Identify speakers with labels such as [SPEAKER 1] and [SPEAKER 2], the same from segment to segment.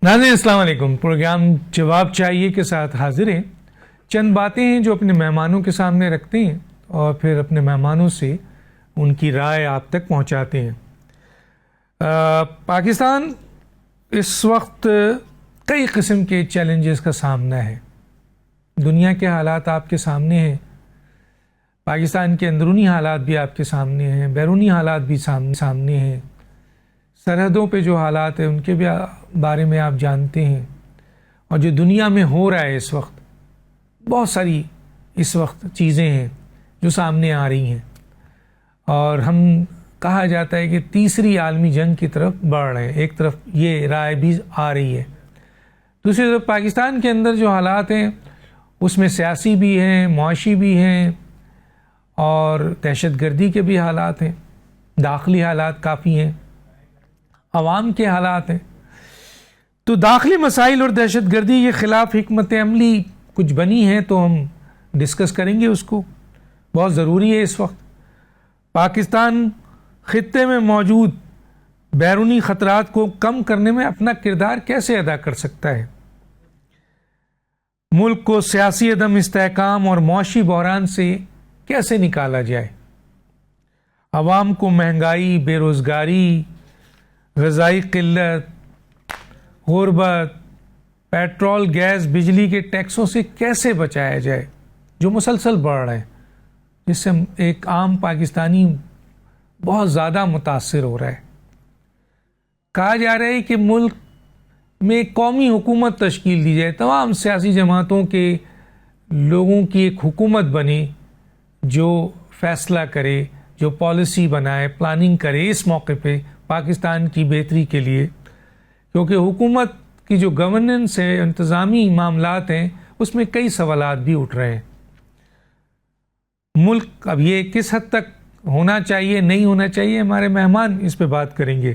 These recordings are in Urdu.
[SPEAKER 1] ناظرین السلام علیکم. پروگرام جواب چاہیے کے ساتھ حاضر ہیں. چند باتیں ہیں جو اپنے مہمانوں کے سامنے رکھتے ہیں اور پھر اپنے مہمانوں سے ان کی رائے آپ تک پہنچاتے ہیں. پاکستان اس وقت کئی قسم کے چیلنجز کا سامنا ہے. دنیا کے حالات آپ کے سامنے ہیں، پاکستان کے اندرونی حالات بھی آپ کے سامنے ہیں، بیرونی حالات بھی سامنے ہیں، سرحدوں پہ جو حالات ہیں ان کے بھی بارے میں آپ جانتے ہیں، اور جو دنیا میں ہو رہا ہے اس وقت بہت ساری اس وقت چیزیں ہیں جو سامنے آ رہی ہیں، اور ہم کہا جاتا ہے کہ تیسری عالمی جنگ کی طرف بڑھ رہے ہیں. ایک طرف یہ رائے بھی آ رہی ہے، دوسری طرف پاکستان کے اندر جو حالات ہیں اس میں سیاسی بھی ہیں، معاشی بھی ہیں، اور دہشت گردی کے بھی حالات ہیں، داخلی حالات کافی ہیں، عوام کے حالات ہیں. تو داخلی مسائل اور دہشت گردی کے خلاف حکمت عملی کچھ بنی ہے تو ہم ڈسکس کریں گے. اس کو بہت ضروری ہے. اس وقت پاکستان خطے میں موجود بیرونی خطرات کو کم کرنے میں اپنا کردار کیسے ادا کر سکتا ہے، ملک کو سیاسی عدم استحکام اور معاشی بحران سے کیسے نکالا جائے، عوام کو مہنگائی، بے روزگاری، غذائی قلت، غربت، پیٹرول، گیس، بجلی کے ٹیکسوں سے کیسے بچایا جائے جو مسلسل بڑھ رہے ہیں، جس سے ایک عام پاکستانی بہت زیادہ متاثر ہو رہا ہے. کہا جا رہا ہے کہ ملک میں قومی حکومت تشکیل دی جائے، تمام سیاسی جماعتوں کے لوگوں کی ایک حکومت بنے جو فیصلہ کرے، جو پالیسی بنائے، پلاننگ کرے اس موقع پہ پاکستان کی بہتری کے لیے. کیونکہ حکومت کی جو گورننس ہے، انتظامی معاملات ہیں، اس میں کئی سوالات بھی اٹھ رہے ہیں. ملک اب یہ کس حد تک ہونا چاہیے، نہیں ہونا چاہیے، ہمارے مہمان اس پہ بات کریں گے.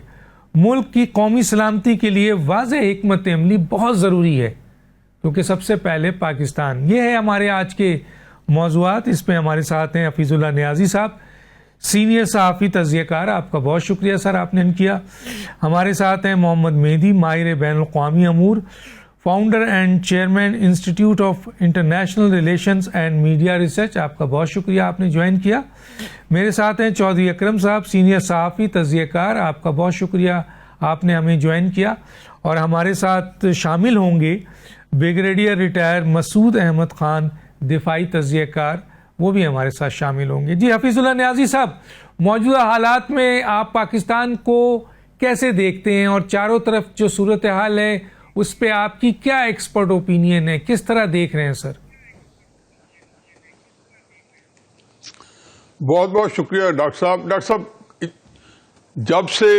[SPEAKER 1] ملک کی قومی سلامتی کے لیے واضح حکمت عملی بہت ضروری ہے، کیونکہ سب سے پہلے پاکستان. یہ ہے ہمارے آج کے موضوعات. اس پہ ہمارے ساتھ ہیں حفیظ اللہ نیازی صاحب، سینئر صحافی تجزیہ کار. آپ کا بہت شکریہ سر، آپ نے کیا. ہمارے ساتھ ہیں محمد مہدی، ماہر بین الاقوامی امور، founder and chairman institute of international relations and media research. آپ کا بہت شکریہ، آپ نے جوائن کیا. میرے ساتھ ہیں چودھری اکرم صاحب، سینئر صحافی تجزیہ کار. آپ کا بہت شکریہ، آپ نے ہمیں جوائن کیا. اور ہمارے ساتھ شامل ہوں گے بریگیڈیئر ریٹائر مسعود احمد خان، دفاعی تجزیہ کار، وہ بھی ہمارے ساتھ شامل ہوں گے. جی حفیظ اللہ نیازی صاحب، موجودہ حالات میں آپ پاکستان کو کیسے دیکھتے ہیں، اور چاروں طرف جو صورتحال ہے اس پہ آپ کی کیا ایکسپرٹ اوپینین ہے، کس طرح دیکھ رہے ہیں سر؟
[SPEAKER 2] بہت بہت شکریہ ڈاکٹر صاحب. ڈاکٹر صاحب، جب سے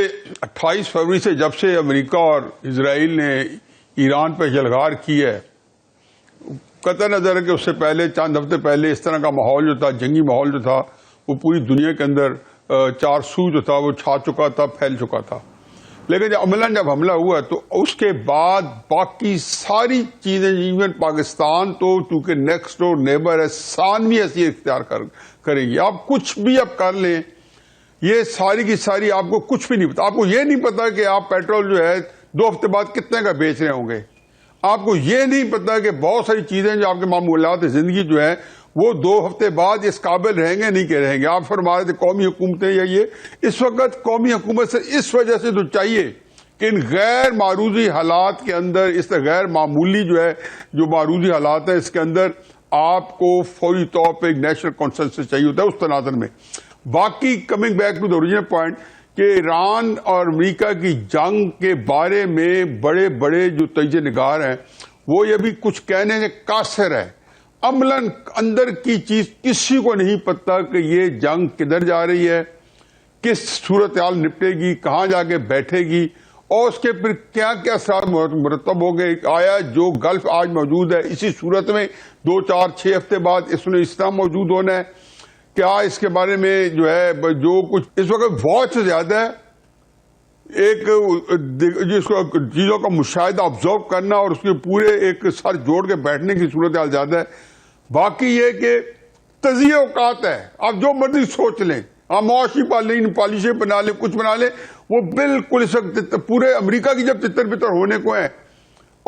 [SPEAKER 2] 28 فروری سے جب سے امریکہ اور اسرائیل نے ایران پہ جلغار کی ہے، قطع نظر ہے کہ اس سے پہلے چند ہفتے پہلے اس طرح کا ماحول جو تھا، جنگی ماحول جو تھا، وہ پوری دنیا کے اندر چار سو جو تھا وہ چھا چکا تھا، پھیل چکا تھا. لیکن جب حملہ ہوا تو اس کے بعد باقی ساری چیزیں، ایون پاکستان تو چونکہ نیکسٹ ڈور نیبر ہے، ثانوی حیثیت اختیار کریں گی. آپ کچھ بھی اب کر لیں، یہ ساری کی ساری آپ کو کچھ بھی نہیں پتا. آپ کو یہ نہیں پتا کہ آپ پیٹرول جو ہے 2 ہفتے بعد کتنے کا بیچ رہے ہوں گے. آپ کو یہ نہیں پتا کہ بہت ساری چیزیں جو آپ کے معمولات زندگی جو ہے وہ 2 ہفتے بعد اس قابل رہیں گے نہیں کہ رہیں گے. آپ فرما رہے تھے قومی حکومتیں یا یہ، اس وقت قومی حکومت سے اس وجہ سے تو چاہیے کہ ان غیر معروضی حالات کے اندر، اس غیر معمولی جو ہے جو معروضی حالات ہیں، اس کے اندر آپ کو فوری طور پہ ایک نیشنل کنسنسس چاہیے ہوتا ہے اس تناظر میں. باقی coming back to the original point کہ ایران اور امریکہ کی جنگ کے بارے میں بڑے بڑے جو تجزیہ نگار ہیں وہ یہ بھی کچھ کہنے سے قاصر ہے. عملاً اندر کی چیز کسی کو نہیں پتا کہ یہ جنگ کدھر جا رہی ہے، کس صورتحال نپٹے گی، کہاں جا کے بیٹھے گی، اور اس کے پھر کیا کیا اثرات مرتب ہو گئے. آیا جو گلف آج موجود ہے اسی صورت میں 2 4 6 ہفتے بعد اس نے اس طرح موجود ہونا ہے؟ کیا اس کے بارے میں جو ہے جو کچھ اس وقت بہت سے زیادہ ہے ایک جس کو چیزوں کا مشاہدہ آبزرو کرنا اور اس کے پورے ایک سر جوڑ کے بیٹھنے کی صورتحال زیادہ ہے. باقی یہ کہ تجزیہ اوقات ہے، آپ جو مرضی سوچ لیں، آپ معاشی پالیسی بنا لیں، کچھ بنا لیں، وہ بالکل اس وقت پورے امریکہ کی جب تتر بتر ہونے کو ہیں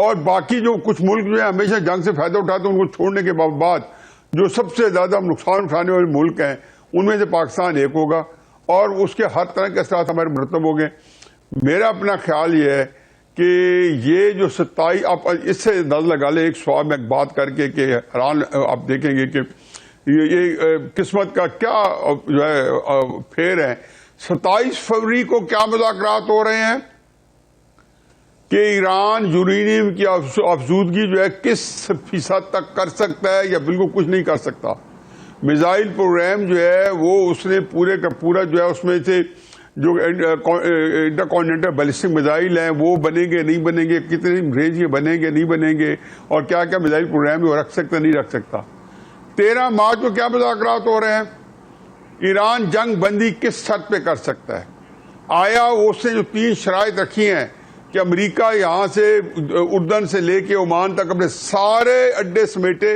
[SPEAKER 2] اور باقی جو کچھ ملک جو ہے ہمیشہ جنگ سے فائدہ اٹھاتے ہیں، ان کو چھوڑنے کے بعد جو سب سے زیادہ نقصان اٹھانے والے ملک ہیں ان میں سے پاکستان ایک ہوگا، اور اس کے ہر طرح کے اثرات ہمارے مرتب ہو گئے۔ میرا اپنا خیال یہ ہے کہ یہ جو 27 آپ اس سے اندازہ لگا لیں، ایک سوال میں بات کر کے کہ حیران آپ دیکھیں گے کہ یہ قسمت کا کیا جو ہے پھیر ہے۔ 27 فروری کو کیا مذاکرات ہو رہے ہیں کہ ایران یورینیم کی افزودگی جو ہے کس فیصد تک کر سکتا ہے یا بالکل کچھ نہیں کر سکتا۔ میزائل پروگرام جو ہے وہ اس نے پورے کا پورا جو ہے اس میں سے جو انٹر کانٹیننٹل بیلسٹک میزائل ہیں وہ بنیں گے نہیں بنیں گے، کتنے رینج کے بنیں گے نہیں بنیں گے، اور کیا کیا میزائل پروگرام وہ رکھ سکتا نہیں رکھ سکتا۔ 13 مارچ کو کیا مذاکرات ہو رہے ہیں؟ ایران جنگ بندی کس حد پہ کر سکتا ہے؟ آیا اس نے جو 3 شرائط رکھی ہیں کہ امریکہ یہاں سے اردن سے لے کے عمان تک اپنے سارے اڈے سمیٹے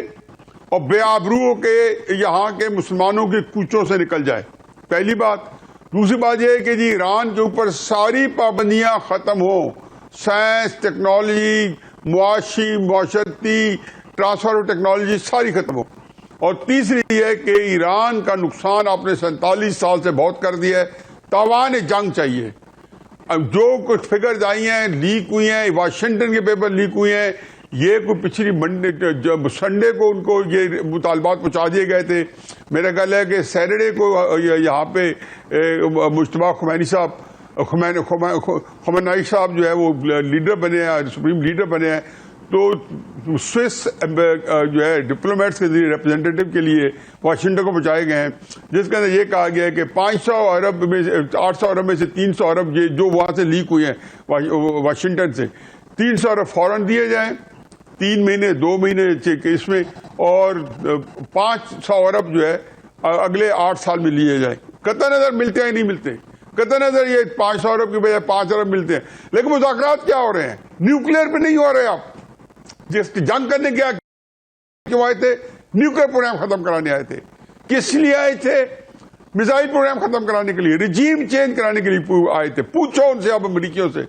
[SPEAKER 2] اور بے آبرو ہو کے یہاں کے مسلمانوں کی کوچوں سے نکل جائے، پہلی بات۔ دوسری بات یہ ہے کہ جی ایران کے اوپر ساری پابندیاں ختم ہوں، سائنس، ٹیکنالوجی، معاشرتی ٹرانسفر آف ٹیکنالوجی ساری ختم ہو۔ اور تیسری یہ ہے کہ ایران کا نقصان آپ نے 47 سال سے بہت کر دیا ہے، تاوان جنگ چاہیے۔ اب جو کچھ فگرز آئی ہیں لیک ہوئی ہیں، واشنگٹن کے پیپر لیک ہوئے ہیں، یہ کوئی پچھلی سنڈے کو ان کو یہ مطالبات پہنچا دیے گئے تھے۔ میرا خیال ہے کہ سیٹرڈے کو یہاں پہ مجتبیٰ خمینائی صاحب جو ہے وہ لیڈر بنے ہیں، سپریم لیڈر بنے ہیں، تو سوئس جو ہے ڈپلومیٹس کے ذریعے ریپرزینٹیٹو کے لیے واشنگٹن کو پہنچائے گئے ہیں، جس کے اندر یہ کہا گیا ہے کہ 500 ارب میں 800 ارب میں سے 300 ارب یہ جو وہاں سے لیک ہوئے ہیں واشنگٹن سے، 300 ارب فوراً دیے جائیں 3 مہینے 2 مہینے اس میں، اور 500 ارب جو ہے اگلے 8 سال میں لیے جائیں۔ قطع نظر ملتے ہیں نہیں ملتے، قطع نظر یہ 500 ارب کی بجائے 5 ارب ملتے ہیں، لیکن مذاکرات کیا ہو رہے ہیں؟ نیوکلیر پہ نہیں ہو رہے۔ آپ جس کی جنگ کرنے کیوں آئے تھے؟ نیوکلیر پروگرام ختم کرانے آئے تھے۔ کس لیے آئے تھے؟ میزائل پروگرام ختم کرانے کے لیے، رجیم چینج کرانے کے لیے آئے تھے۔ پوچھو ان سے اب امریکیوں سے،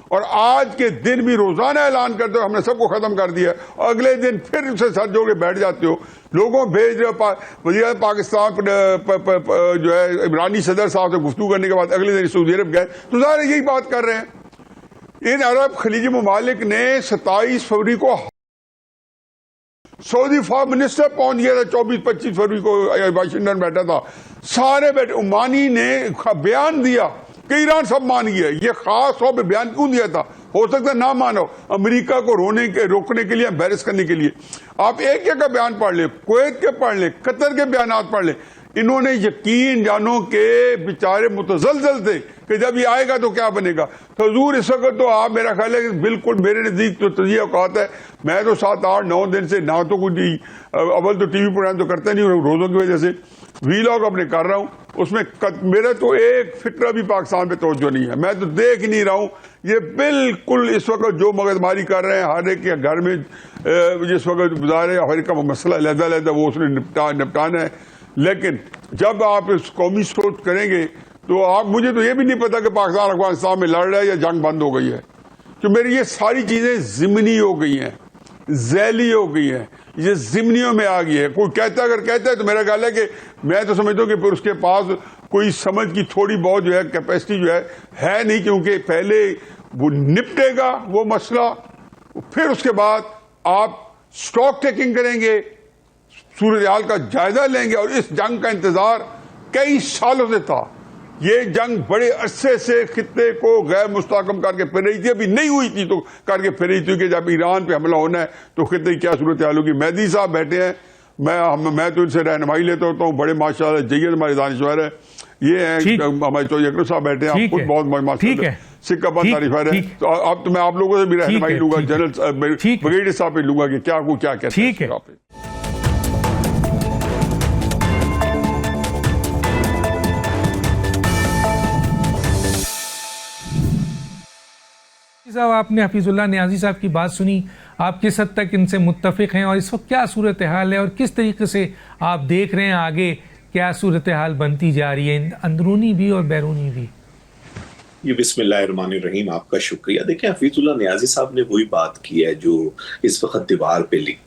[SPEAKER 2] اور آج کے دن بھی روزانہ اعلان کرتے ہو ہم نے سب کو ختم کر دیا، اور اگلے دن پھر اسے سر جوڑ کے بیٹھ جاتے ہو، لوگوں بھیج رہے ہو۔ وزیر پاکستان جو ہے عمرانی صدر صاحب سے گفتگو کرنے کے بعد اگلے دن سعودی عرب گئے، تو ظاہر یہی بات کر رہے ہیں۔ ان عرب خلیجی ممالک نے 27 فروری کو سعودی فارم منسٹر پہنچ گیا تھا، 24-25 فروری کو واشنگٹن بیٹھا تھا، سارے بیٹھے۔ عمانی نے بیان دیا کہ ایران سب مان گیا۔ یہ خاص طور پہ بیان کیوں دیا تھا؟ ہو سکتا ہے نہ مانو، امریکہ کو روکنے کے لیے، امبیرس کرنے کے لیے۔ آپ ایک کا بیان پڑھ لیں، کویت کے پڑھ لیں، قطر کے بیانات پڑھ لیں۔ انہوں نے یقین جانو کہ بیچارے متزلزل تھے کہ جب یہ آئے گا تو کیا بنے گا۔ تو حضور اس وقت تو آپ میرا خیال ہے کہ بالکل میرے نزدیک تو تجزیہ اوقات ہے، میں تو 7-8-9 دن سے نہ تو کوئی اول تو ٹی وی پروگرام تو کرتے نہیں روزوں کی وجہ سے، ویلاگ اپنے کر رہا ہوں، اس میں میرا تو ایک فکر بھی پاکستان پہ توجہ نہیں ہے، میں تو دیکھ نہیں رہا ہوں۔ یہ بالکل اس وقت جو مغز ماری کر رہے ہیں ہر ایک کے گھر میں، جس وقت گزارے ہر ایک کا مسئلہ علیحدہ علیحدہ وہ اس نے نپٹانا ہے۔ لیکن جب آپ اس قومی سوچ کریں گے تو آپ، مجھے تو یہ بھی نہیں پتا کہ پاکستان افغانستان میں لڑ رہا ہے یا جنگ بند ہو گئی ہے، کہ میری یہ ساری چیزیں ضمنی ہو گئی ہیں، ذیلی ہو گئی ہیں، یہ ضمنیوں میں آ گئی ہے۔ کوئی کہتا اگر کہتا ہے تو میرا خیال ہے کہ میں تو سمجھتا ہوں کہ پھر اس کے پاس کوئی سمجھ کی تھوڑی بہت جو ہے کیپیسٹی جو ہے نہیں، کیونکہ پہلے وہ نپٹے گا وہ مسئلہ، پھر اس کے بعد آپ سٹاک ٹیکنگ کریں گے، صورتحال کا جائزہ لیں گے۔ اور اس جنگ کا انتظار کئی سالوں سے تھا، یہ جنگ بڑے عرصے سے خطے کو غیر مستحکم کر کے پھر رہی تھی، ابھی نہیں ہوئی تھی تو کر کے پھر رہی تھی کہ جب ایران پہ حملہ ہونا ہے تو خطے کی کیا صورتحال ہوگی۔ مہدی صاحب بیٹھے ہیں، میں تو ان سے رہنمائی لیتا ہوتا ہوں، بڑے ماشاءاللہ جید ہمارے دانشور ہیں، یہ ہیں ہمارے چودھری اکرم صاحب بیٹھے ہیں، آپ خود بہت ماشاءاللہ سکہ بند تعریفر ہے، تو اب تو میں آپ لوگوں سے بھی رہنمائی لوں گا، جنرل بریگیڈیئر صاحب پہ لوں گا کہ کیا کہتے ہیں۔
[SPEAKER 1] صاحب آپ نے حفیظ اللہ نیازی صاحب کی بات سنی، آپ کس حد تک ان سے متفق ہیں، اور اس وقت کیا صورتحال ہے اور کس طریقے سے آپ دیکھ رہے ہیں آگے کیا صورتحال بنتی جا رہی ہے، اندرونی بھی اور بیرونی بھی؟
[SPEAKER 3] جی بسم اللہ الرحمن الرحیم. آپ کا شکریہ. دیکھیں حفیظ اللہ نیازی صاحب نے وہی بات کی ہے جو اس وقت دیوار پہ لکھی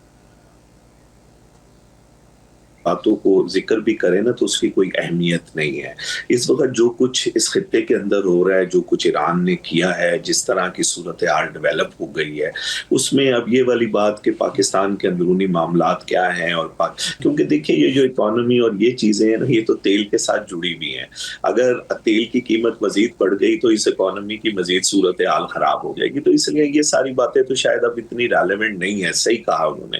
[SPEAKER 3] باتوں کو ذکر بھی کرے نا تو اس کی کوئی اہمیت نہیں ہے. اس وقت جو کچھ اس خطے کے اندر ہو رہا ہے، جو کچھ ایران نے کیا ہے، جس طرح کی صورتحال ڈیولپ ہو گئی ہے، اس میں اب یہ والی بات کہ پاکستان کے اندرونی معاملات کیا ہیں اور کیونکہ دیکھیں یہ جو اکانومی اور یہ چیزیں ہیں نا، یہ تو تیل کے ساتھ جڑی ہوئی ہیں. اگر تیل کی قیمت مزید بڑھ گئی تو اس اکانومی کی مزید صورتحال خراب ہو جائے گی. تو اس لیے یہ ساری باتیں تو شاید اب اتنی ریلیونٹ نہیں ہے. صحیح کہا انہوں نے.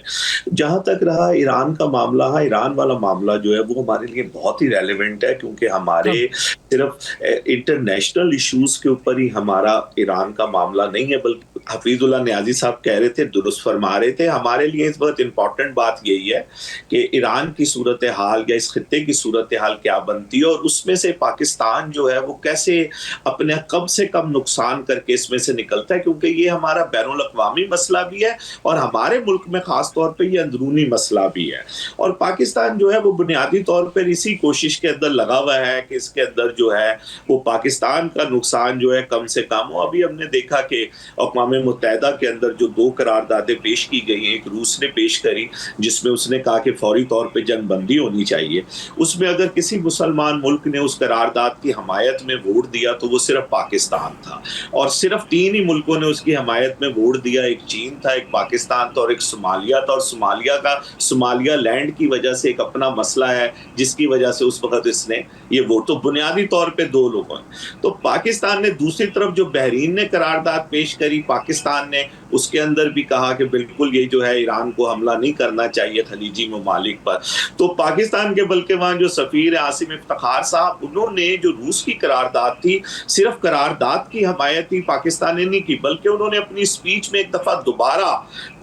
[SPEAKER 3] جہاں تک رہا ایران کا معاملہ، ایران والا معاملہ جو ہے وہ ہمارے لیے بہت ہی ریلیونٹ ہے، کیونکہ ہمارے صرف انٹرنیشنل ایشوز کے اوپر ہی ہمارا ایران کا معاملہ نہیں ہے، بلکہ حفیظ اللہ نیازی صاحب کہہ رہے تھے، درست فرما رہے تھے. ہمارے لیے اس وقت امپورٹنٹ بات یہی ہے کہ ایران کی صورتحال یا اس خطے کی صورتحال کیا بنتی ہے، اور اس میں سے پاکستان جو ہے وہ کیسے اپنے کم سے کم نقصان کر کے اس میں سے نکلتا ہے، کیونکہ یہ ہمارا بین الاقوامی مسئلہ بھی ہے اور ہمارے ملک میں خاص طور پہ یہ اندرونی مسئلہ بھی ہے. اور پاکستان جو ہے وہ بنیادی طور پر اسی کوشش کے اندر لگا ہوا ہے کہ اس کے اندر جو ہے وہ پاکستان کا نقصان جو ہے کم سے کم ہو. ابھی ہم نے دیکھا کہ اقوام متحدہ کے اندر جو 2 قراردادیں پیش کی گئی ہیں، ایک روس نے پیش کری جس میں اس نے کہا کہ فوری طور پہ جنگ بندی ہونی چاہیے. اس میں اگر کسی مسلمان ملک نے اس قرارداد کی حمایت میں ووٹ دیا تو وہ صرف پاکستان تھا، اور صرف 3 ہی ملکوں نے اس کی حمایت میں ووٹ دیا. ایک چین تھا، ایک پاکستان تھا اور ایک صومالیہ تھا. اور صومالیہ لینڈ کی وجہ سے ایک اپنا مسئلہ ہے جس کی وجہ سے اس وقت اس نے یہ ووٹ. تو بنیادی طور پہ 2 لوگوں نے. تو پاکستان نے دوسری طرف جو بحرین نے قرارداد پیش کری، پاکستان نے اس کے اندر بھی کہا کہ بالکل یہ جو ہے ایران کو حملہ نہیں کرنا چاہیے خلیجی ممالک پر. تو پاکستان کے بلکہ وہاں جو سفیر عاصم افتخار صاحب، انہوں نے جو روس کی قرارداد تھی، صرف قرارداد کی حمایت ہی پاکستان نے نہیں کی، بلکہ انہوں نے اپنی سپیچ میں ایک دفعہ دوبارہ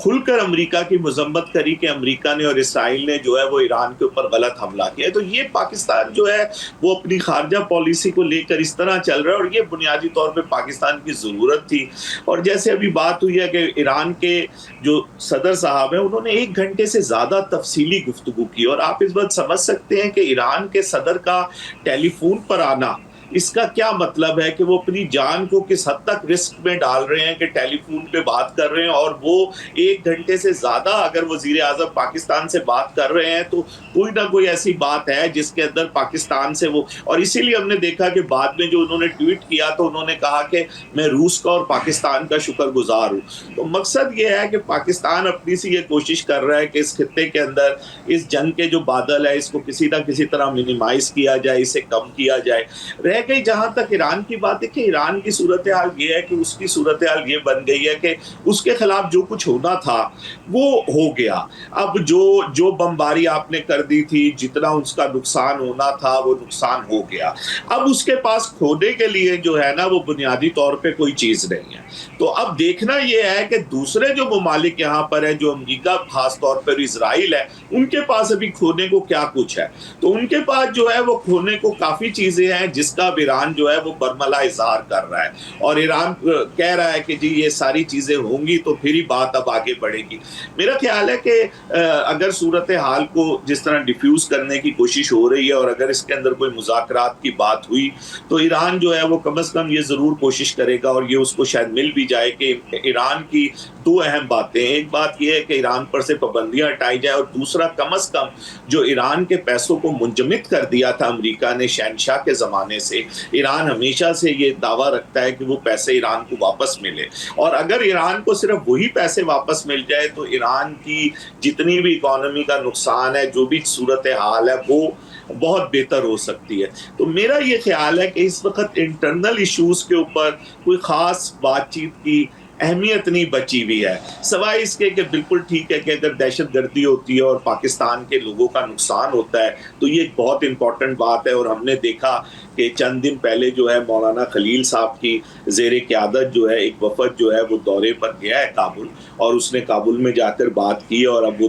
[SPEAKER 3] کھل کر امریکہ کی مذمت کری کہ امریکہ نے اور اسرائیل نے جو ہے وہ ایران کے اوپر غلط حملہ کیا. تو یہ پاکستان جو ہے وہ اپنی خارجہ پالیسی کو لے کر اس طرح چل رہا ہے، اور یہ بنیادی طور پہ پاکستان کی ضرورت تھی. اور جیسے ابھی بات ہوئی ہے کہ ایران کے جو صدر صاحب ہیں، انہوں نے 1 گھنٹے سے زیادہ تفصیلی گفتگو کی، اور آپ اس وقت سمجھ سکتے ہیں کہ ایران کے صدر کا ٹیلی فون پر آنا اس کا کیا مطلب ہے کہ وہ اپنی جان کو کس حد تک رسک میں ڈال رہے ہیں کہ ٹیلی فون پہ بات کر رہے ہیں. اور وہ 1 گھنٹے سے زیادہ اگر وزیر اعظم پاکستان سے بات کر رہے ہیں تو کوئی نہ کوئی ایسی بات ہے جس کے اندر پاکستان سے وہ. اور اسی لیے ہم نے دیکھا کہ بعد میں جو انہوں نے ٹویٹ کیا تو انہوں نے کہا کہ میں روس کا اور پاکستان کا شکر گزار ہوں. تو مقصد یہ ہے کہ پاکستان اپنی سی یہ کوشش کر رہا ہے کہ اس خطے کے اندر اس جنگ کے جو بادل ہے اس کو کسی نہ کسی طرح منیمائز کیا جائے، اسے کم کیا جائے. گئی جہاں تک ایران کی بات ہے کہ ایران کی صورتحال یہ ہے کہ اس کی صورتحال یہ بن گئی ہے کہ اس کے خلاف جو کچھ ہونا تھا وہ ہو گیا. اب جو بمباری آپ نے کر دی تھی، جتنا اس کا نقصان ہونا تھا وہ نقصان ہو گیا. اب اس کے پاس کھونے کے لیے جو ہے نا وہ بنیادی طور پہ کوئی چیز نہیں ہے. تو اب دیکھنا یہ ہے کہ دوسرے جو ممالک یہاں پر ہیں، جو امریکہ خاص طور پر اسرائیل ہے، ان کے پاس ابھی کھونے کو کیا کچھ ہے. تو ان کے پاس جو ہے وہ کھونے کو کافی چیزیں ہیں جس کا ایران جو ہے وہ برملا اظہار کر رہا ہے، اور ایران کہہ رہا ہے کہ جی یہ ساری چیزیں ہوں گی تو پھر ہی بات اب آگے بڑھے گی. میرا خیال ہے کہ اگر صورتحال کو جس طرح ڈیفیوز کرنے کی کوشش ہو رہی ہے اور اگر اس کے اندر کوئی مذاکرات کی بات ہوئی تو ایران جو ہے وہ کم از کم یہ ضرور کوشش کرے گا، اور یہ اس کو شاید مل بھی جائے کہ ایران کی 2 اہم باتیں. ایک بات یہ ہے کہ ایران پر سے پابندیاں ہٹائی جائے، اور دوسرا کم از کم جو ایران کے پیسوں کو منجمد کر دیا تھا امریکہ نے شہنشاہ کے زمانے سے، ایران ہمیشہ سے یہ دعویٰ رکھتا ہے کہ وہ پیسے ایران کو واپس ملے. اور اگر ایران کو صرف وہی پیسے واپس مل جائے تو ایران کی جتنی بھی اکانومی کا نقصان ہے، جو بھی صورتحال ہے، وہ بہت بہتر ہو سکتی ہے. تو میرا یہ خیال ہے کہ اس وقت انٹرنل ایشوز کے اوپر کوئی خاص بات چیت کی اہمیت نہیں بچی ہوئی ہے، سوائے اس کے کہ بالکل ٹھیک ہے کہ اگر دہشت گردی ہوتی ہے اور پاکستان کے لوگوں کا نقصان ہوتا ہے تو یہ ایک بہت امپورٹنٹ بات ہے. اور ہم نے دیکھا کہ چند دن پہلے جو ہے مولانا خلیل صاحب کی زیر قیادت جو ہے ایک وفد جو ہے وہ دورے پر گیا ہے کابل، اور اس نے کابل میں جا کر بات کی، اور اب وہ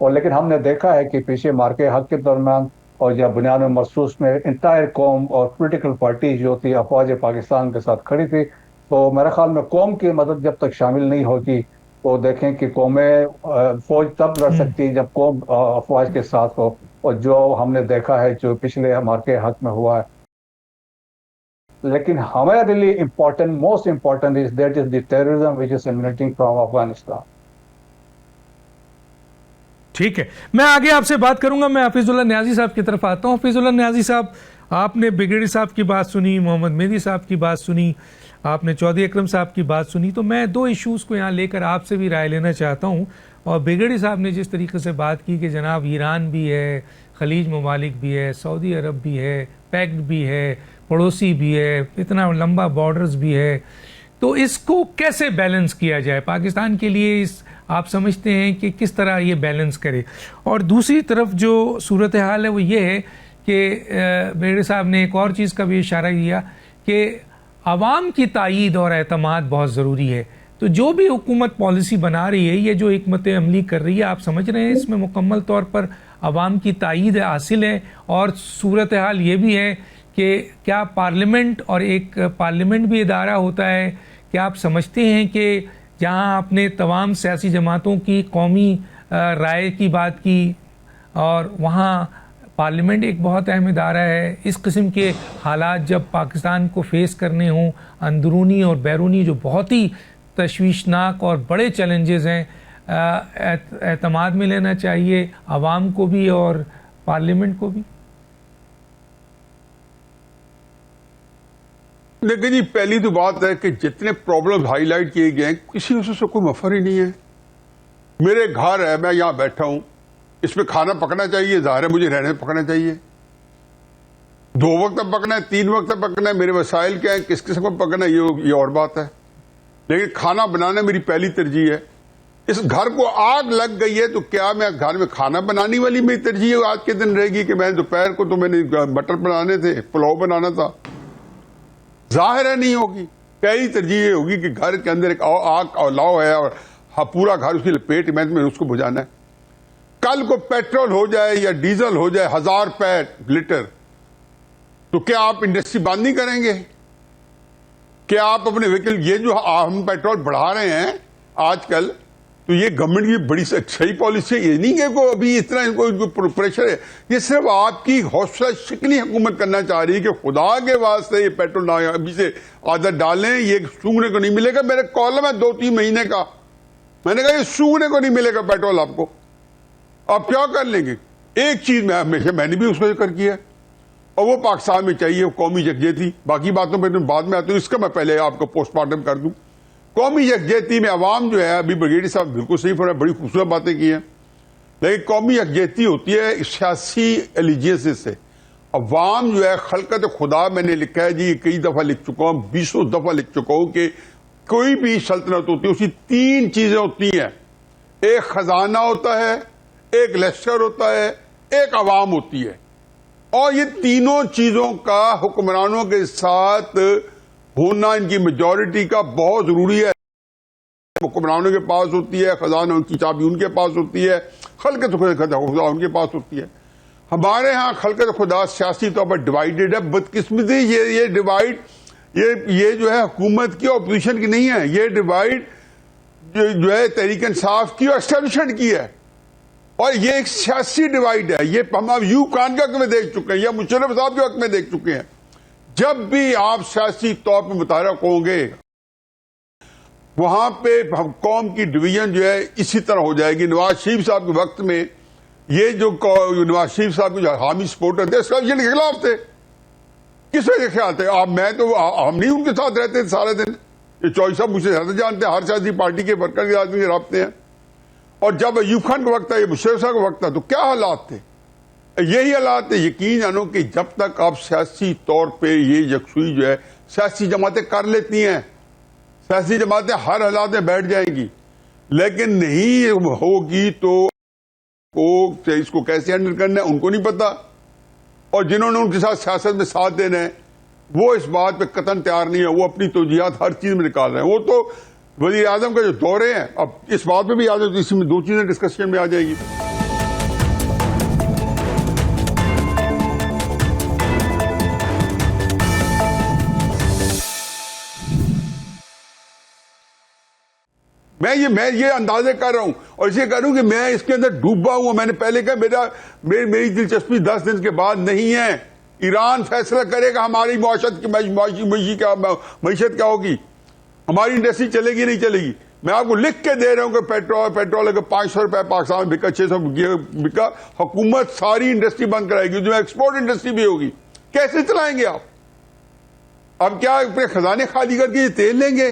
[SPEAKER 4] اور لیکن ہم نے دیکھا ہے کہ پیچھے مارکے حق کے درمیان اور یا بنیاد مخصوص میں انٹائر قوم اور پولیٹیکل پارٹی جو تھی افواج پاکستان کے ساتھ کھڑی تھی، تو میرے خیال میں قوم کی مدد جب تک شامل نہیں ہوگی، وہ دیکھیں کہ قومیں فوج تب لڑ سکتی جب قوم افواج کے ساتھ ہو، اور جو ہم نے دیکھا ہے جو پچھلے مارکے حق میں ہوا ہے. لیکن ہمیں really important, most important is that is the terrorism which is emanating from Afghanistan.
[SPEAKER 1] ٹھیک ہے، میں آگے آپ سے بات کروں گا. میں حفیظ اللہ نیازی صاحب کی طرف آتا ہوں. حفیظ اللہ نیازی صاحب، آپ نے بریگیڈیئر صاحب کی بات سنی، محمد مہدی صاحب کی بات سنی، آپ نے چودھری اکرم صاحب کی بات سنی، تو میں دو ایشوز کو یہاں لے کر آپ سے بھی رائے لینا چاہتا ہوں. اور بریگیڈیئر صاحب نے جس طریقے سے بات کی کہ جناب ایران بھی ہے، خلیج ممالک بھی ہے، سعودی عرب بھی ہے، پیکڈ بھی ہے، پڑوسی بھی ہے، اتنا لمبا بارڈرز بھی ہے، تو اس کو کیسے بیلنس کیا جائے پاکستان کے لیے؟ آپ سمجھتے ہیں کہ کس طرح یہ بیلنس کرے؟ اور دوسری طرف جو صورتحال ہے وہ یہ ہے کہ بریگیڈیئر صاحب نے ایک اور چیز کا بھی اشارہ کیا کہ عوام کی تائید اور اعتماد بہت ضروری ہے. تو جو بھی حکومت پالیسی بنا رہی ہے، یہ جو حکمت عملی کر رہی ہے، آپ سمجھ رہے ہیں اس میں مکمل طور پر عوام کی تائید حاصل ہے؟ اور صورتحال یہ بھی ہے کہ کیا پارلیمنٹ، اور ایک پارلیمنٹ بھی ادارہ ہوتا ہے، کیا آپ سمجھتے ہیں کہ جہاں آپ نے تمام سیاسی جماعتوں کی قومی رائے کی بات کی، اور وہاں پارلیمنٹ ایک بہت اہم ادارہ ہے، اس قسم کے حالات جب پاکستان کو فیس کرنے ہوں، اندرونی اور بیرونی جو بہت ہی تشویشناک اور بڑے چیلنجز ہیں، اعتماد میں لینا چاہیے عوام کو بھی اور پارلیمنٹ کو بھی؟
[SPEAKER 2] لیکن جی پہلی تو بات ہے کہ جتنے پرابلم ہائی لائٹ کیے گئے ہیں، کسی سے کوئی مفر ہی نہیں ہے. میرے گھر ہے، میں یہاں بیٹھا ہوں، اس میں کھانا پکنا چاہیے، ظاہر ہے مجھے رہنے پکنا چاہیے. 2 وقت پکنا ہے، 3 وقت پکنا ہے، میرے وسائل کیا ہیں، کس قسم کا پکنا ہے، یہ اور بات ہے. لیکن کھانا بنانا میری پہلی ترجیح ہے. اس گھر کو آگ لگ گئی ہے تو کیا میں گھر میں کھانا بنانے والی میری ترجیح آج کے دن رہے گی کہ میں دوپہر کو تو میں نے مٹر بنانے تھے، پلاؤ بنانا تھا؟ ظاہر ہے نہیں ہوگی. پہلی ترجیح یہ ہوگی کہ گھر کے اندر ایک آگ اور لاؤ ہے اور پورا گھر اس کی لپیٹ میں اس کو بجھانا ہے. کل کو پیٹرول ہو جائے یا ڈیزل ہو جائے 1000 روپے لیٹر، تو کیا آپ انڈسٹری بند نہیں کریں گے؟ کیا آپ اپنے وہیکل، یہ جو ہم پیٹرول بڑھا رہے ہیں آج کل، تو یہ گورنمنٹ کی بڑی صحیح پالیسی ہے. یہ نہیں کہ کوئی ابھی اس طرح ان کو پریشر ہے، یہ صرف آپ کی حوصلہ شکنی حکومت کرنا چاہ رہی ہے کہ خدا کے واسطے یہ پیٹرول نہ ابھی سے عادت ڈالیں، یہ سونگنے کو نہیں ملے گا. میرے کالم ہے 2-3 مہینے کا، میں نے کہا یہ سونگنے کو نہیں ملے گا پیٹرول آپ کو. آپ کیا کر لیں گے؟ ایک چیز میں ہمیشہ میں نے بھی اس کو ذکر کیا، اور وہ پاکستان میں چاہیے قومی یکجہتی. باقی باتوں پہ بعد میں آتا ہوں، اس کا میں پہلے آپ کو پوسٹ مارٹم کر دوں. قومی یکجہتی میں عوام جو ہے، ابھی بریگیڈیئر صاحب بالکل صحیح فرمایا، بڑی خوبصورت باتیں کی ہیں، لیکن قومی یکجہتی ہوتی ہے سیاسی ایلیجنس سے. عوام جو ہے خلقت خدا، میں نے لکھا ہے جی، کئی دفعہ لکھ چکا ہوں، 20 دفعہ لکھ چکا ہوں کہ کوئی بھی سلطنت ہوتی ہے اس کی 3 چیزیں ہوتی ہیں. ایک خزانہ ہوتا ہے، ایک لشکر ہوتا ہے، ایک عوام ہوتی ہے. اور یہ تینوں چیزوں کا حکمرانوں کے ساتھ ہونا، ان کی میجورٹی کا بہت ضروری ہے. حکمرانوں کے پاس ہوتی ہے خزانہ، ان کی چابی ان کے پاس ہوتی ہے، خلقت خدا ان کے پاس ہوتی ہے. ہمارے ہاں خلقت خدا سیاسی طور پر ڈیوائیڈڈ ہے. بدقسمتی یہ ڈیوائیڈ یہ جو ہے حکومت کی اپوزیشن کی نہیں ہے، یہ ڈیوائیڈ جو ہے تحریک انصاف کی اور اسٹیبلشمنٹ کی ہے. اور یہ ایک سیاسی ڈیوائیڈ ہے. یہ ہم ایوب خان کے حق میں دیکھ چکے ہیں، یا مشرف صاحب کے حق میں دیکھ چکے ہیں. جب بھی آپ سیاسی طور پہ متحرک ہوں گے، وہاں پہ قوم کی ڈویژن جو ہے اسی طرح ہو جائے گی. نواز شریف صاحب کے وقت میں یہ جو نواز شریف صاحب کے جو حامی سپورٹر تھے، اسٹیبلشمنٹ کے خلاف تھے. کس وجہ سے خیال تھے؟ میں تو ہم نہیں ان کے ساتھ رہتے تھے سارے دن. یہ چوہدری صاحب مجھ سے زیادہ جانتے ہیں، ہر سیاسی پارٹی کے ورکر کے آدمی کے رابطے ہیں. اور جب ایوب خان کا وقت تھا، یہ مشرف صاحب کا وقت تھا، تو کیا حالات تھے؟ یہی حالات ہے. یقین جانو کہ جب تک آپ سیاسی طور پہ یہ یکسوئی جو ہے سیاسی جماعتیں کر لیتی ہیں، سیاسی جماعتیں ہر حالات میں بیٹھ جائیں گی، لیکن نہیں ہوگی تو اس کو کیسے ہینڈل کرنا ہے ان کو نہیں پتا. اور جنہوں نے ان کے ساتھ سیاست میں ساتھ دینا ہے وہ اس بات پہ قطعاً تیار نہیں ہے. وہ اپنی توجیہات ہر چیز میں نکال رہے ہیں. وہ تو وزیر اعظم کا جو دورے ہیں، اب اس بات پہ بھی آ جائے تو اسی میں 2 چیزیں ڈسکشن میں آ جائے گی. میں یہ اندازے کر رہا ہوں اور اسے کر رہا ہوں کہ میں اس کے اندر ڈوبا ہوں. میں نے پہلے کہا میری دلچسپی 10 دن کے بعد نہیں ہے. ایران فیصلہ کرے گا ہماری معیشت کیا ہوگی, ہماری انڈسٹری چلے گی نہیں چلے گی. میں آپ کو لکھ کے دے رہا ہوں کہ پیٹرول اگر 500 روپے پاکستان میں بکا, 600 بکا, حکومت ساری انڈسٹری بند کرائے گی, جو ایکسپورٹ انڈسٹری بھی ہوگی. کیسے چلائیں گے آپ؟ اب کیا اپنے خزانے خالی کر کے یہ تیل لیں گے؟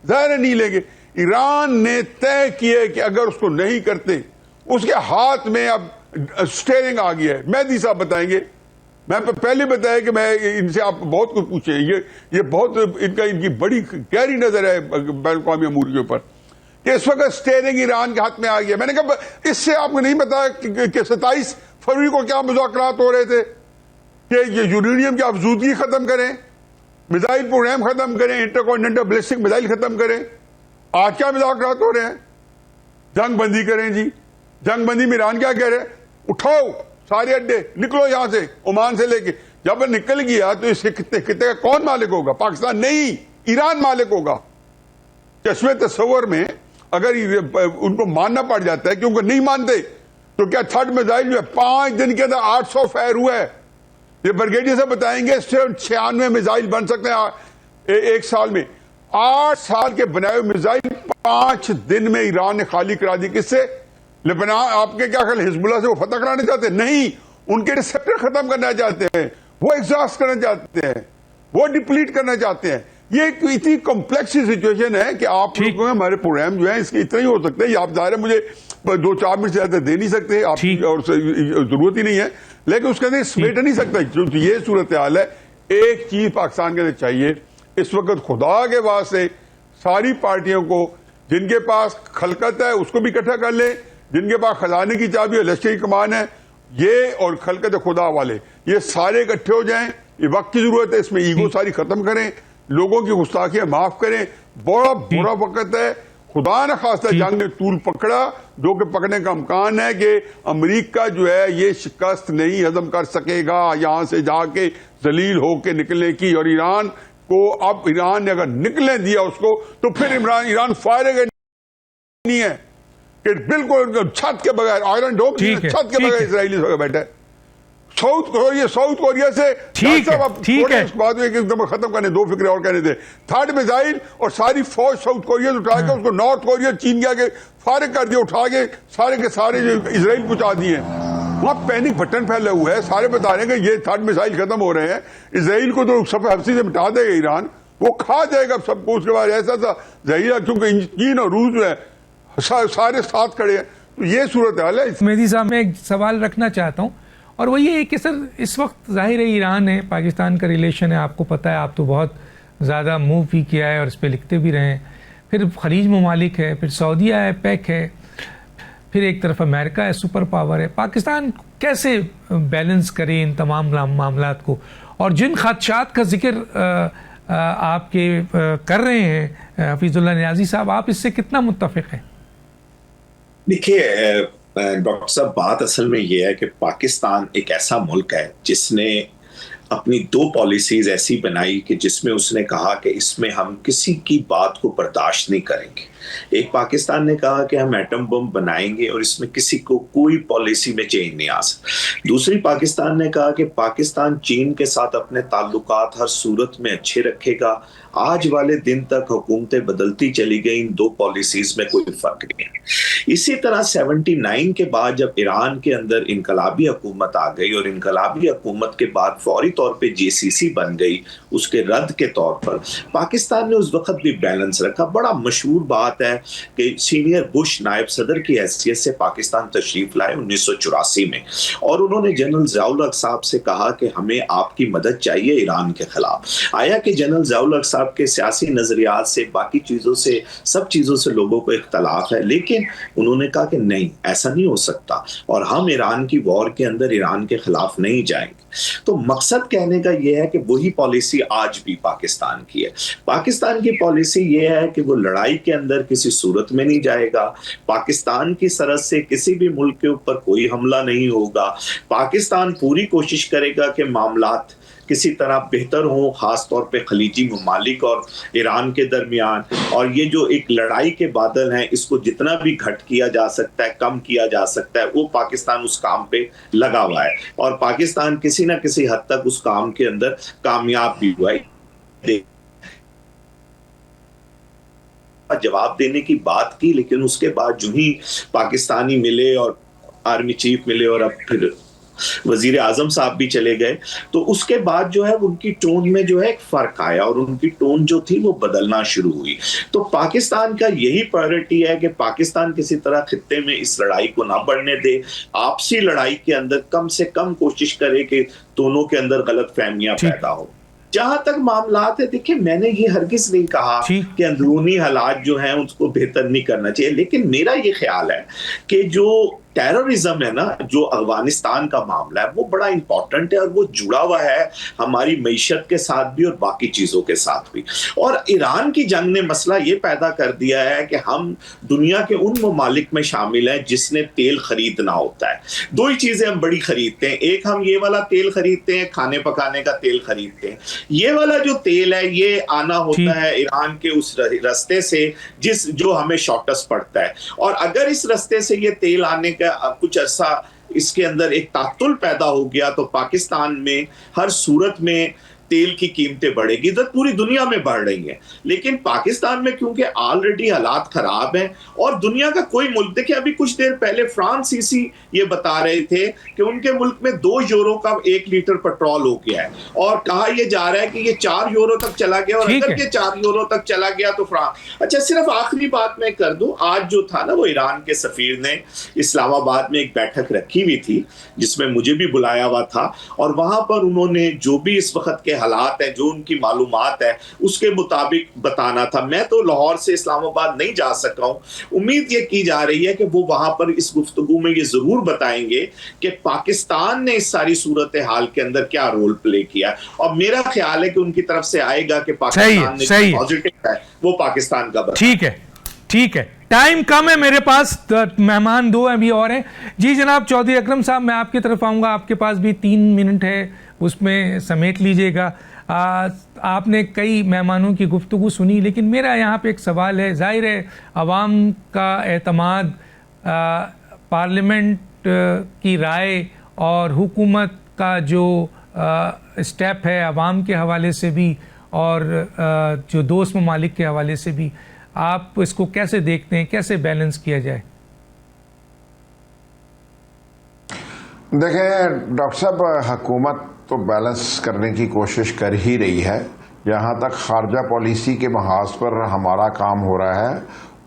[SPEAKER 2] ظاہر نہیں لیں گے. ایران نے طے کیا کہ اگر اس کو نہیں کرتے, اس کے ہاتھ میں اب اسٹیئرنگ آ گیا ہے. مہدی صاحب بتائیں گے, میں پہلے بتایا کہ میں ان سے آپ بہت کچھ پوچھیں, یہ بہت ان کی بڑی گہری نظر ہے بین الاقوامی امور کے اوپر, کہ اس وقت اسٹیئرنگ ایران کے ہاتھ میں آ گیا. میں نے کہا اس سے آپ کو نہیں بتایا کہ 27 فروری کو کیا مذاکرات ہو رہے تھے کہ یہ یورینیم کی افزودگی ختم کریں, میزائل پروگرام ختم کریں, انٹر کانٹیننٹل بیلسٹک میزائل ختم کریں. آج کیا مذاکرات ہو رہے ہیں؟ جنگ بندی کریں. جی جنگ بندی میں ایران کیا کہہ رہے ہیں؟ اٹھاؤ سارے اڈے, نکلو یہاں سے, عمان سے لے کے. جب نکل گیا تو اس خطے کا کون مالک ہوگا؟ پاکستان نہیں, ایران مالک ہوگا. چشمے تصور میں اگر ان کو ماننا پڑ جاتا ہے, کیونکہ نہیں مانتے, تو کیا تھرڈ میزائل جو ہے 5 دن کے اندر 800 فائر ہوا ہے. یہ بریگیڈیئر سے بتائیں گے 96 میزائل بن سکتے ہیں ایک سال میں. 8 سال کے بنائے ہوئے میزائل 5 دن میں ایران نے خالی کرا دی. کس سے؟ لبنان. آپ کے کیا خیال حزب اللہ سے وہ فتح کرانا چاہتے ہیں؟ نہیں, ان کے ریسپٹر ختم کرنا چاہتے ہیں, وہ ایگزاسٹ کرنا چاہتے ہیں, وہ ڈپلیٹ کرنا چاہتے ہیں. یہ ایک اتنی کمپلیکس سچویشن ہے کہ آپ لوگوں میں ہمارے پروگرام جو ہیں اس کے اتنا ہی ہو سکتے ہیں. آپ ظاہر ہے مجھے 2-4 منٹ سے زیادہ دے نہیں سکتے, آپ اور ضرورت ہی نہیں ہے, لیکن اس کے اندر سمیٹ نہیں سکتا. یہ صورتحال ہے. ایک چیز پاکستان کے اندر چاہیے اس وقت, خدا کے واسطے ساری پارٹیوں کو, جن کے پاس خلقت ہے اس کو بھی اکٹھا کر لیں, جن کے پاس خزانے کی چابی اور لشکری کمان ہے, یہ اور خلقت خدا والے, یہ سارے اکٹھے ہو جائیں. یہ وقت کی ضرورت ہے, اس میں ایگو ساری ختم کریں, لوگوں کی گستاخیاں معاف کریں. بڑا برا وقت ہے. خدا نہ خواستہ جنگ نے طول پکڑا, جو کہ پکڑنے کا امکان ہے کہ امریکہ جو ہے یہ شکست نہیں ہضم کر سکے گا یہاں سے جا کے ذلیل ہو کے نکلنے کی. اور ایران کو اب ایران نے اگر نکلنے دیا اس کو, تو پھر ایران فائر نہیں ہے کہ بالکل چھت کے بغیر, آئرن ڈوم چھت کے بغیر اسرائیلی بیٹھا ہے. ساؤتھ کوریا سے اس بات ایک دم ختم کرنے, 2 فکرے اور کہنے تھے. تھرڈ میزائل اور ساری فوج ساؤتھ کوریا سے اٹھا کے اس کو نارتھ کوریا چین کے آگے فارغ کر دیا, اٹھا کے سارے کے سارے جو اسرائیل پہنچا دیے. وہاں پینک بٹن پھیلا ہوا ہے, سارے بتا رہے ہیں کہ یہ تھرڈ میزائل ختم ہو رہے ہیں. اسرائیل کو تو سب ہفتے سے مٹا دے گا ایران, وہ کھا جائے گا سب کو. اس کے بعد ایسا تھا ظاہر, کیونکہ چین اور روس جو ہے سارے ساتھ کھڑے ہیں. تو یہ صورتحال ہے.
[SPEAKER 1] مہدی صاحب میں ایک سوال رکھنا چاہتا ہوں, اور وہ یہ ہے کہ سر اس وقت ظاہر ہے ایران ہے پاکستان کا ریلیشن ہے, آپ کو پتہ ہے, آپ تو بہت زیادہ موو بھی کیا ہے اور اس پہ لکھتے بھی رہے ہیں. پھر خلیج ممالک ہے, پھر سعودیہ ہے, پیک ہے, پھر ایک طرف امریکہ ہے, سپر پاور ہے. پاکستان کیسے بیلنس کرے ان تمام معاملات کو؟ اور جن خدشات کا ذکر آپ کے کر رہے ہیں حفیظ اللہ نیازی صاحب, آپ اس سے کتنا متفق ہیں؟
[SPEAKER 3] دیکھیے ڈاکٹر صاحب, بات اصل میں یہ ہے کہ پاکستان ایک ایسا ملک ہے جس نے اپنی 2 پالیسیز ایسی بنائی کہ جس میں اس نے کہا کہ اس میں ہم کسی کی بات کو برداشت نہیں کریں گے. ایک پاکستان نے کہا کہ ہم ایٹم بم بنائیں گے اور اس میں کسی کو کوئی پالیسی میں چینج نہیں آ سکتا. دوسری پاکستان نے کہا کہ پاکستان چین کے ساتھ اپنے تعلقات ہر صورت میں اچھے رکھے گا. آج والے دن تک حکومتیں بدلتی چلی گئیں, ان 2 پالیسیز میں کوئی فرق نہیں ہے. اسی طرح 79 کے بعد جب ایران کے اندر انقلابی حکومت آ گئی اور انقلابی حکومت کے بعد فوری طور پہ GCC بن گئی, اس کے رد کے طور پر پاکستان نے اس وقت بھی بیلنس رکھا. بڑا مشہور بات ہے کہ سینئر بش نائب صدر کی حیثیت سے پاکستان تشریف لائے 1984 میں, اور انہوں نے جنرل ضیاء الحق صاحب سے کہا کہ ہمیں آپ کی مدد چاہیے ایران کے خلاف. آیا کہ جنرل ضیاء الحق صاحب کے سیاسی نظریات سے, باقی چیزوں سے, سب چیزوں سے لوگوں کو اختلاف ہے, لیکن انہوں نے کہا کہ نہیں, ایسا نہیں ہو سکتا اور ہم ایران کی وار کے اندر ایران کے خلاف نہیں جائیں گے. تو مقصد کہنے کا یہ ہے کہ وہی پالیسی آج بھی پاکستان کی ہے. پاکستان کی پالیسی یہ ہے کہ وہ لڑائی کے اندر کسی صورت میں نہیں جائے گا, پاکستان کی سرحد سے کسی بھی ملک کے اوپر کوئی حملہ نہیں ہوگا, پاکستان پوری کوشش کرے گا کہ معاملات کسی طرح بہتر ہوں، خاص طور پہ خلیجی ممالک اور ایران کے درمیان. اور یہ جو ایک لڑائی کے بادل ہیں، اس کو جتنا بھی گھٹ کیا جا سکتا ہے، کم کیا جا سکتا ہے، وہ پاکستان اس کام پہ لگا ہوا ہے، اور پاکستان کسی نہ کسی حد تک اس کام کے اندر کامیاب بھی ہوا ہے. جواب دینے کی بات کی، لیکن اس کے بعد جو ہی پاکستانی ملے اور آرمی چیف ملے اور اب پھر وزیر اعظم صاحب بھی چلے گئے، تو اس کے بعد جو ہے ان کی ٹون میں جو ہے ایک فرق آیا، اور ان کی ٹون جو تھی وہ بدلنا شروع ہوئی. تو پاکستان کا یہی پرائرٹی ہے کہ پاکستان کسی طرح خطے میں اس لڑائی کو نہ بڑھنے دے، آپسی لڑائی کے اندر کم سے کم کوشش کرے کہ دونوں کے اندر غلط فہمیاں پیدا ہو. جہاں تک معاملات ہے، دیکھیں میں نے یہ ہرگز نہیں کہا کہ اندرونی حالات جو ہیں اس کو بہتر نہیں کرنا چاہیے، لیکن میرا یہ خیال ہے کہ جو ٹیررزم ہے نا، جو افغانستان کا معاملہ ہے، وہ بڑا امپورٹنٹ ہے، اور وہ جڑا ہوا ہے ہماری معیشت کے ساتھ بھی اور باقی چیزوں کے ساتھ بھی. اور ایران کی جنگ نے مسئلہ یہ پیدا کر دیا ہے کہ ہم دنیا کے ان ممالک میں شامل ہیں جس نے تیل خریدنا ہوتا ہے. دو ہی چیزیں ہم بڑی خریدتے ہیں، ایک ہم یہ والا تیل خریدتے ہیں، کھانے پکانے کا تیل خریدتے ہیں. یہ والا جو تیل ہے یہ آنا ہوتا ہے ایران کے اس رستے سے جو ہمیں شارٹس پڑتا ہے، اور اگر اس رستے سے یہ تیل آنے کا کچھ عرصہ اس کے اندر ایک تعطل پیدا ہو گیا تو پاکستان میں ہر صورت میں تیل کی قیمتیں بڑھے گی. ادھر پوری دنیا میں بڑھ رہی ہیں، لیکن پاکستان میں کیونکہ آلریڈی حالات خراب ہیں، اور دنیا کا کوئی ملک، دیکھیں ابھی کچھ دیر پہلے فرانسیسی یہ بتا رہے تھے کہ ان کے ملک میں 2 یورو کا 1 لیٹر پیٹرول ہو گیا ہے، اور کہا یہ جا رہا ہے کہ یہ 4 یورو تک چلا گیا، اور اگر یہ 4 یورو تک چلا گیا تو اچھا صرف آخری بات میں کر دوں، آج جو تھا نا وہ ایران کے سفیر نے اسلام آباد میں ایک بیٹھک رکھی ہوئی تھی جس میں مجھے بھی بلایا ہوا تھا، اور وہاں پر انہوں نے جو بھی اس وقت کے حالات ہیں، جو ان کی معلومات ہے، اس کے مطابق بتانا تھا. میں تو لاہور سے اسلام آباد نہیں جا سکا ہوں. امید یہ کی جا رہی ہے کہ وہ وہاں پر اس گفتگو میں یہ ضرور بتائیں گے کہ پاکستان نے اس ساری صورتحال کے اندر کیا رول پلے کیا، اور میرا خیال ہے کہ ان کی طرف سے آئے گا کہ پاکستان نے پازیٹیو ہے وہ پاکستان کا
[SPEAKER 1] ٹھیک ہے. ٹائم کم ہے میرے پاس، مہمان 2 ابھی اور ہیں. جی جناب چودھری اکرم صاحب، میں آپ کی طرف آؤں گا، آپ کے پاس بھی 3 منٹ ہے، اس میں سمیٹ لیجئے گا. آپ نے کئی مہمانوں کی گفتگو سنی، لیکن میرا یہاں پہ ایک سوال ہے. ظاہر ہے عوام کا اعتماد پارلیمنٹ کی رائے اور حکومت کا جو اسٹیپ ہے عوام کے حوالے سے بھی اور جو دوست ممالک کے حوالے سے بھی، آپ اس کو کیسے دیکھتے ہیں، کیسے بیلنس کیا جائے؟
[SPEAKER 5] دیکھیں ڈاکٹر صاحب، حکومت تو بیلنس کرنے کی کوشش کر ہی رہی ہے. جہاں تک خارجہ پالیسی کے محاذ پر ہمارا کام ہو رہا ہے،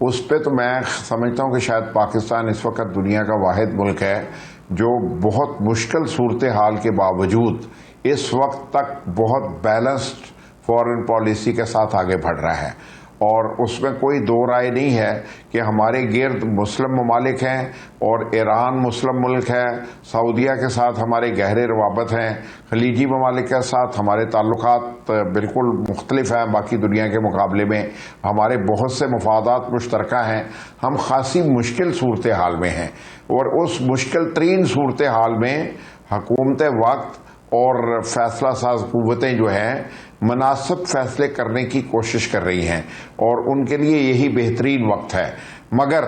[SPEAKER 5] اس پہ تو میں سمجھتا ہوں کہ شاید پاکستان اس وقت دنیا کا واحد ملک ہے جو بہت مشکل صورتحال کے باوجود اس وقت تک بہت بیلنسڈ فارن پالیسی کے ساتھ آگے بڑھ رہا ہے. اور اس میں کوئی دو رائے نہیں ہے کہ ہمارے گرد مسلم ممالک ہیں، اور ایران مسلم ملک ہے، سعودیہ کے ساتھ ہمارے گہرے روابط ہیں، خلیجی ممالک کے ساتھ ہمارے تعلقات بالکل مختلف ہیں، باقی دنیا کے مقابلے میں ہمارے بہت سے مفادات مشترکہ ہیں. ہم خاصی مشکل صورتحال میں ہیں، اور اس مشکل ترین صورتحال میں حکومت وقت اور فیصلہ ساز قوتیں جو ہیں مناسب فیصلے کرنے کی کوشش کر رہی ہیں، اور ان کے لیے یہی بہترین وقت ہے. مگر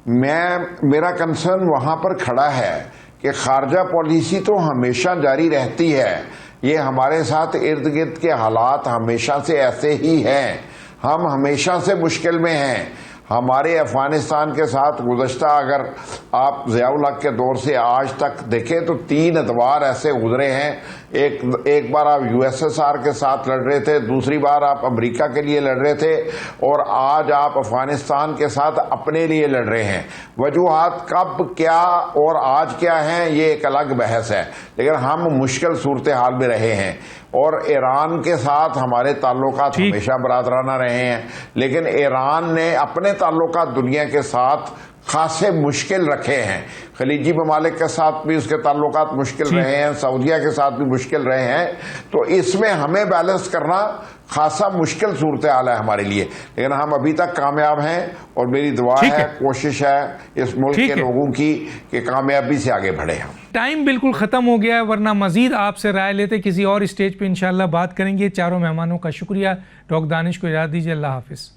[SPEAKER 5] میرا کنسرن وہاں پر کھڑا ہے کہ خارجہ پالیسی تو ہمیشہ جاری رہتی ہے، یہ ہمارے ساتھ ارد گرد کے حالات ہمیشہ سے ایسے ہی ہیں، ہم ہمیشہ سے مشکل میں ہیں. ہمارے افغانستان کے ساتھ گزشتہ اگر آپ ضیاء الحق کے دور سے آج تک دیکھیں تو 3 ادوار ایسے گزرے ہیں. ایک بار آپ USSR کے ساتھ لڑ رہے تھے، دوسری بار آپ امریکہ کے لیے لڑ رہے تھے، اور آج آپ افغانستان کے ساتھ اپنے لیے لڑ رہے ہیں. وجوہات کب کیا اور آج کیا ہیں یہ ایک الگ بحث ہے، لیکن ہم مشکل صورتحال میں رہے ہیں. اور ایران کے ساتھ ہمارے تعلقات ہمیشہ برادرانہ رہے ہیں، لیکن ایران نے اپنے تعلقات دنیا کے ساتھ خاصے مشکل رکھے ہیں. خلیجی ممالک کے ساتھ بھی اس کے تعلقات مشکل رہے ہیں، سعودیہ کے ساتھ بھی مشکل رہے ہیں. تو اس میں ہمیں بیلنس کرنا خاصا مشکل صورتحال ہے ہمارے لیے، لیکن ہم ابھی تک کامیاب ہیں، اور میری دعا ہے، کوشش ہے اس ملک کے لوگوں کی کہ کامیابی سے آگے بڑھیں ہم.
[SPEAKER 1] ٹائم بالکل ختم ہو گیا ہے، ورنہ مزید آپ سے رائے لیتے کسی اور اسٹیج پہ انشاءاللہ بات کریں گے. چاروں مہمانوں کا شکریہ. ڈاکٹر دانش کو اجازت دیجیے. اللہ حافظ.